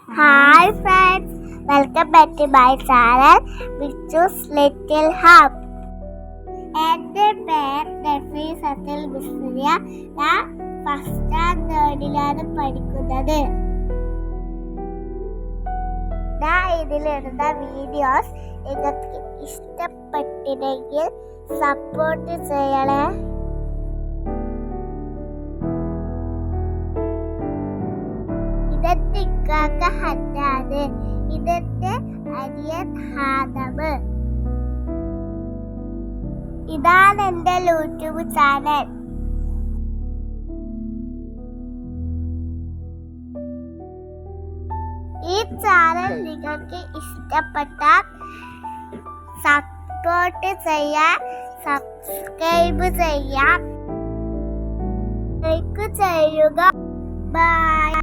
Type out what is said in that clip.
Hi friends, welcome back to my channel Bichu's Little Hub. എൻ്റെ പേര് നഫീ സത്തിൽ ബിസ്രിയ. ഞാൻ first സ്റ്റാൻഡേർഡിലാണ് പഠിക്കുന്നത്. ഞാൻ ഇതിലിടുന്ന വീഡിയോസ് നിങ്ങൾക്ക് ഇഷ്ടപ്പെട്ടില്ലെങ്കിൽ സപ്പോർട്ട് ചെയ്യണേ. ഇതെന്റെ ഇക്കാക്ക ഹന്നാന്, ഇതെന്റെ അനിയൻ ഹാദമ്. ഇതാണ് എന്റെ യൂട്യൂബ് ചാനൽ. ഈ ചാനൽ നിങ്ങൾക്ക് ഇഷ്ടപ്പെട്ടാൽ സപ്പോർട്ട് ചെയ്യാൻ, സബ്സ്ക്രൈബ് ചെയ്യാൻ, ലൈക്ക് ചെയ്യുക. ബൈ.